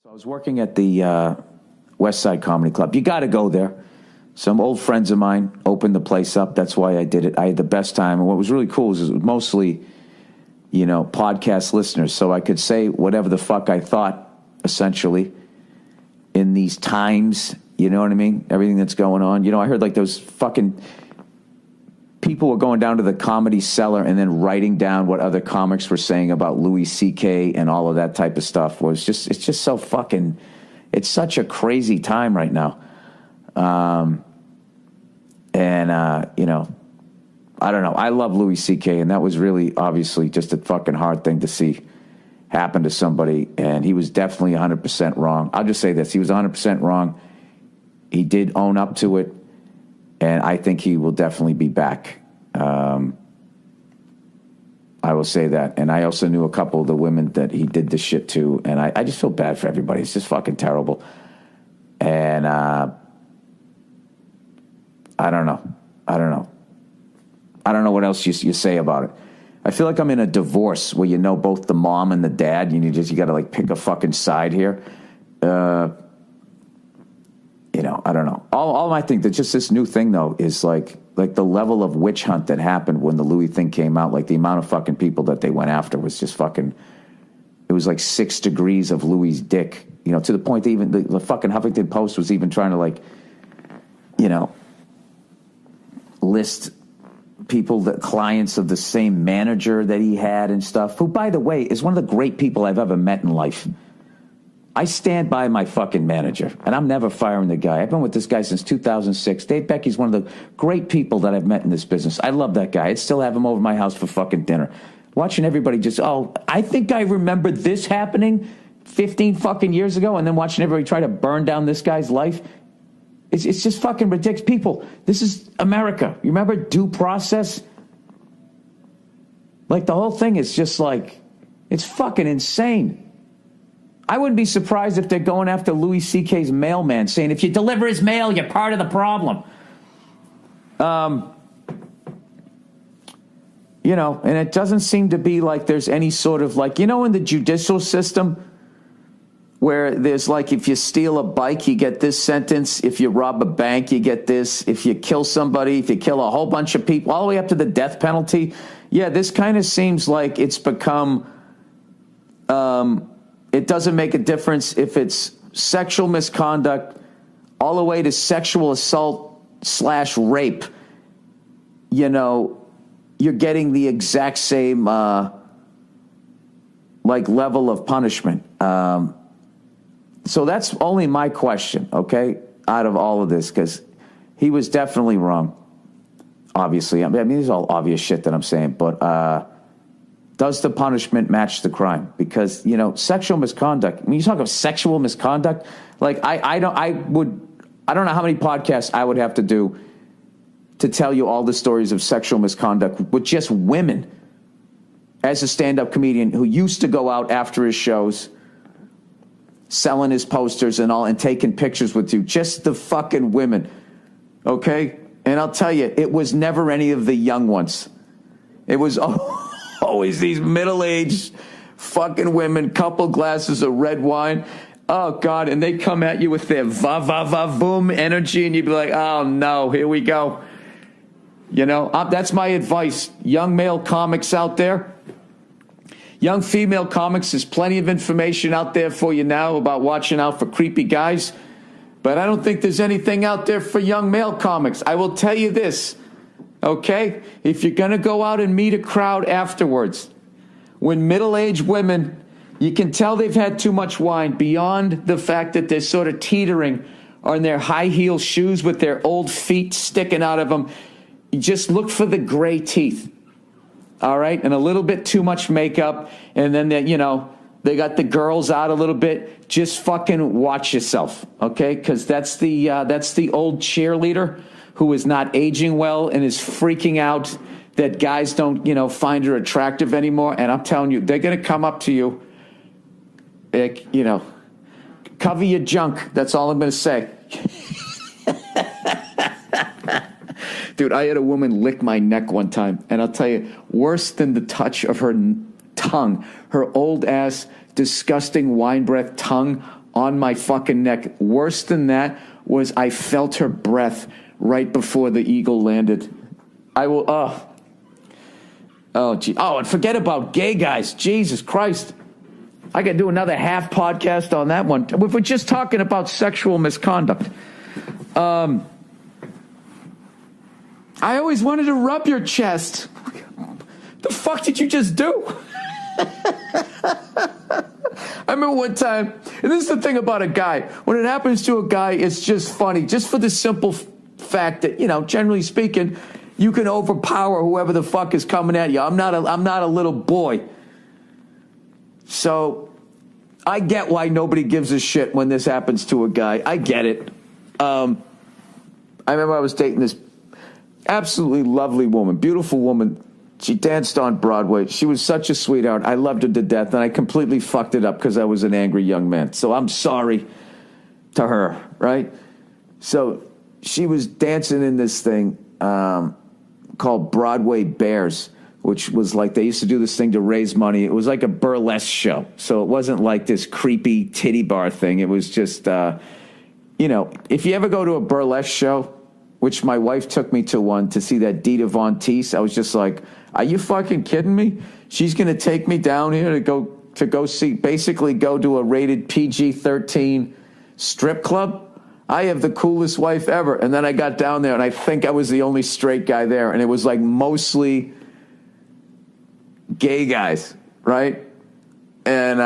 I was working at the West Side Comedy Club. You got to go there. Some old friends of mine opened the place up. That's why I did it. I had the best time. And what was really cool is it was mostly, podcast listeners. So I could say whatever the fuck I thought, essentially, in these times. You know what I mean? Everything that's going on. I heard like those fucking people were going down to the Comedy Cellar and then writing down what other comics were saying about Louis C.K. and all of that type of stuff. It's just so fucking, it's such a crazy time right now. I don't know. I love Louis C.K. and that was really obviously just a fucking hard thing to see happen to somebody. And he was definitely 100% wrong. I'll just say this. He was 100% wrong. He did own up to it. And I think he will definitely be back. I will say that. And I also knew a couple of the women that he did this shit to. And I just feel bad for everybody. It's just fucking terrible. And I don't know. I don't know what else you say about it. I feel like I'm in a divorce where you know both the mom and the dad. You got to like pick a fucking side here. I don't know. All I think that just this new thing though is like the level of witch hunt that happened when the Louis thing came out. Like the amount of fucking people that they went after was just fucking. It was like 6 degrees of Louis' dick. To the point that even the fucking Huffington Post was even trying to list people, that clients of the same manager that he had and stuff. Who, by the way, is one of the great people I've ever met in life. I stand by my fucking manager, and I'm never firing the guy. I've been with this guy since 2006. Dave Becky's one of the great people that I've met in this business. I love that guy. I'd still have him over my house for fucking dinner. Watching everybody just, I think I remember this happening 15 fucking years ago, and then watching everybody try to burn down this guy's life. It's just fucking ridiculous. People, this is America. You remember due process? Like, the whole thing is just like, it's fucking insane. I wouldn't be surprised if they're going after Louis C.K.'s mailman, saying, if you deliver his mail, you're part of the problem. And it doesn't seem to be like there's any sort of like, in the judicial system, where there's like, if you steal a bike, you get this sentence. If you rob a bank, you get this. If you kill somebody, if you kill a whole bunch of people, all the way up to the death penalty. Yeah, this kind of seems like it's become, it doesn't make a difference if it's sexual misconduct all the way to sexual assault / rape. You're getting the exact same, level of punishment. So that's only my question, okay, out of all of this, because he was definitely wrong, obviously. I mean, it's all obvious shit that I'm saying, but does the punishment match the crime? Because, sexual misconduct, when you talk about sexual misconduct, like I don't know how many podcasts I would have to do to tell you all the stories of sexual misconduct with just women as a stand-up comedian who used to go out after his shows selling his posters and all and taking pictures with you. Just the fucking women. Okay? And I'll tell you, it was never any of the young ones. It was always these middle-aged fucking women, couple glasses of red wine. Oh, God. And they come at you with their va-va-va-boom energy, and you'd be like, oh, no, here we go. That's my advice. Young male comics out there. Young female comics, there's plenty of information out there for you now about watching out for creepy guys. But I don't think there's anything out there for young male comics. I will tell you this, okay? If you're going to go out and meet a crowd afterwards, when middle-aged women, you can tell they've had too much wine beyond the fact that they're sort of teetering on their high-heel shoes with their old feet sticking out of them. You just look for the gray teeth. All right, and a little bit too much makeup, and then they got the girls out a little bit. Just fucking watch yourself, okay? Because that's the old cheerleader who is not aging well and is freaking out that guys don't find her attractive anymore. And I'm telling you, they're gonna come up to you, cover your junk. That's all I'm gonna say. Dude, I had a woman lick my neck one time, and I'll tell you, worse than the touch of her tongue, her old ass, disgusting wine breath tongue on my fucking neck. Worse than that was I felt her breath right before the eagle landed. Gee. Oh, and forget about gay guys. Jesus Christ. I got to do another half podcast on that one. If we're just talking about sexual misconduct. I always wanted to rub your chest. The fuck did you just do? I remember one time, and this is the thing about a guy. When it happens to a guy, it's just funny. Just for the simple fact that, generally speaking, you can overpower whoever the fuck is coming at you. I'm not a little boy. So I get why nobody gives a shit when this happens to a guy. I get it. I remember I was dating this absolutely lovely woman, beautiful woman. She danced on Broadway. She was such a sweetheart. I loved her to death, and I completely fucked it up because I was an angry young man. So I'm sorry to her, right? So she was dancing in this thing called Broadway Bears, which was like they used to do this thing to raise money. It was like a burlesque show. So it wasn't like this creepy titty bar thing. It was just, if you ever go to a burlesque show, which my wife took me to one to see that Dita Von Teese, I was just like, are you fucking kidding me? She's going to take me down here to go see, basically go to a rated PG-13 strip club? I have the coolest wife ever. And then I got down there, and I think I was the only straight guy there, and it was like mostly gay guys, right? And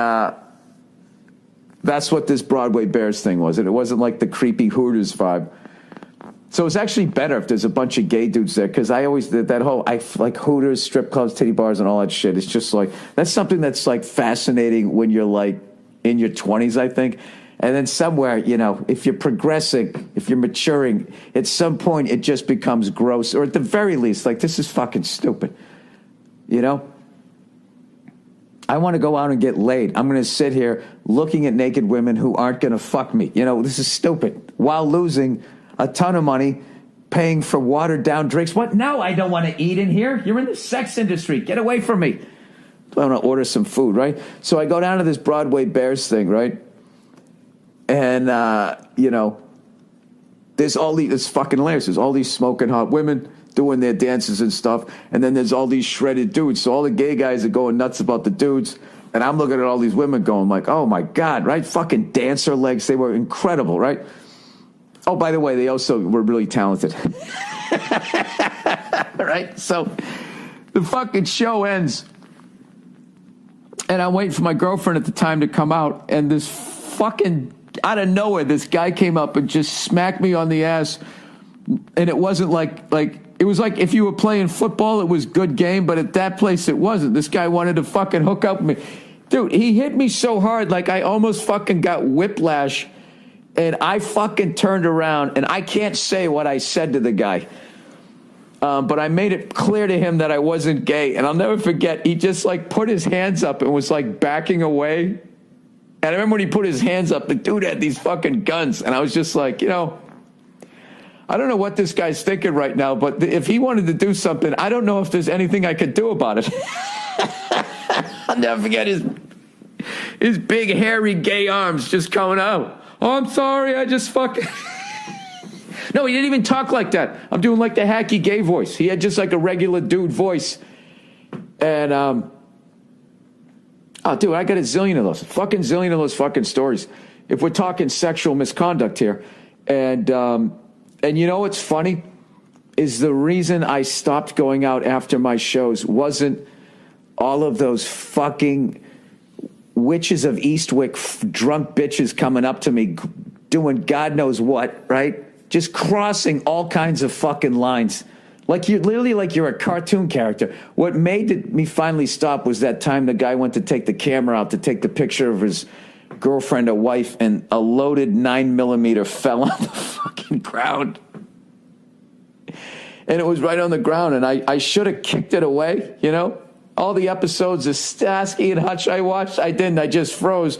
that's what this Broadway Bears thing was. And it wasn't like the creepy Hooters vibe. So it's actually better if there's a bunch of gay dudes there, because I always did that whole, I like Hooters, strip clubs, titty bars, and all that shit. It's just like, that's something that's like fascinating when you're like in your 20s, I think. And then somewhere, if you're progressing, if you're maturing, at some point it just becomes gross, or at the very least, like, this is fucking stupid. I want to go out and get laid. I'm going to sit here looking at naked women who aren't going to fuck me. This is stupid. While losing a ton of money paying for watered down drinks. What? No, I don't want to eat in here. You're in the sex industry. Get away from me. I want to order some food, right? So I go down to this Broadway Bears thing, right? And, there's all these fucking layers. There's all these smoking hot women doing their dances and stuff. And then there's all these shredded dudes. So all the gay guys are going nuts about the dudes. And I'm looking at all these women going like, oh my God, right? Fucking dancer legs. They were incredible, right? Oh, by the way, they also were really talented. Right? So the fucking show ends. And I'm waiting for my girlfriend at the time to come out. And this fucking, out of nowhere, this guy came up and just smacked me on the ass. And it wasn't like it was like if you were playing football, it was good game. But at that place, it wasn't. This guy wanted to fucking hook up with me. Dude, he hit me so hard, like I almost fucking got whiplash. And I fucking turned around, and I can't say what I said to the guy. But I made it clear to him that I wasn't gay. And I'll never forget, he just like put his hands up and was like backing away. And I remember when he put his hands up, the dude had these fucking guns. And I was just like, I don't know what this guy's thinking right now, but if he wanted to do something, I don't know if there's anything I could do about it. I'll never forget his big, hairy, gay arms just coming out. Oh, I'm sorry, I just fucking... No, he didn't even talk like that. I'm doing like the hacky gay voice. He had just like a regular dude voice. And, oh, dude, I got a zillion of those. Fucking zillion of those fucking stories. If we're talking sexual misconduct here. And you know what's funny? Is the reason I stopped going out after my shows wasn't all of those fucking... witches of Eastwick, drunk bitches coming up to me doing God knows what, right? Just crossing all kinds of fucking lines. Like you're literally like you're a cartoon character. What made me finally stop was that time the guy went to take the camera out to take the picture of his girlfriend or wife, and a loaded 9mm fell on the fucking ground. And it was right on the ground, and I should have kicked it away, All the episodes of Starsky and Hutch I watched, I didn't. I just froze.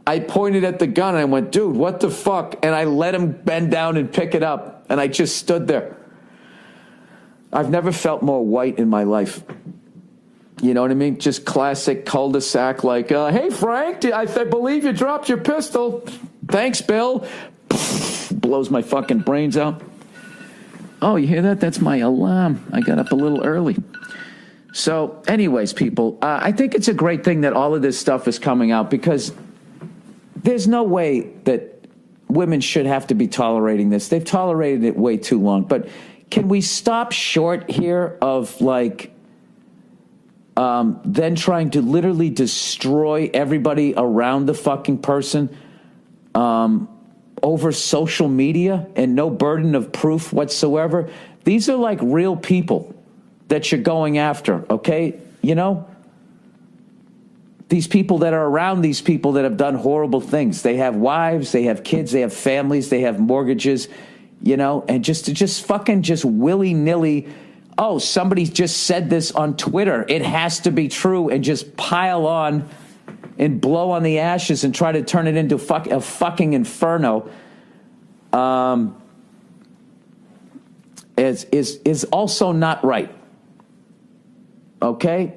I pointed at the gun and I went, dude, what the fuck? And I let him bend down and pick it up. And I just stood there. I've never felt more white in my life. You know what I mean? Just classic cul-de-sac, like, hey, Frank, I believe you dropped your pistol. Thanks, Bill. Blows my fucking brains out. Oh, you hear that? That's my alarm. I got up a little early. So, anyways, people, I think it's a great thing that all of this stuff is coming out, because there's no way that women should have to be tolerating this. They've tolerated it way too long. But can we stop short here of, like, then trying to literally destroy everybody around the fucking person over social media and no burden of proof whatsoever? These are like real people that you're going after, okay? You know? These people that are around these people that have done horrible things. They have wives, they have kids, they have families, they have mortgages, you know? And just fucking willy-nilly, oh, somebody just said this on Twitter, it has to be true, and just pile on and blow on the ashes and try to turn it into a fucking inferno, is also not right. Okay?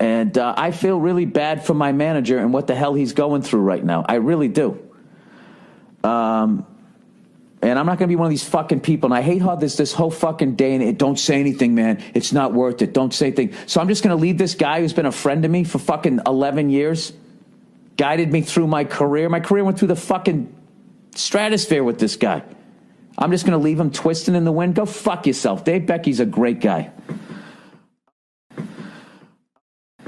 And I feel really bad for my manager and what the hell he's going through right now. I really do. And I'm not going to be one of these fucking people. And I hate how this whole fucking day, and don't say anything, man. It's not worth it. Don't say anything. So I'm just going to leave this guy who's been a friend to me for fucking 11 years, guided me through my career. My career went through the fucking stratosphere with this guy. I'm just going to leave him twisting in the wind. Go fuck yourself. Dave Becky's a great guy.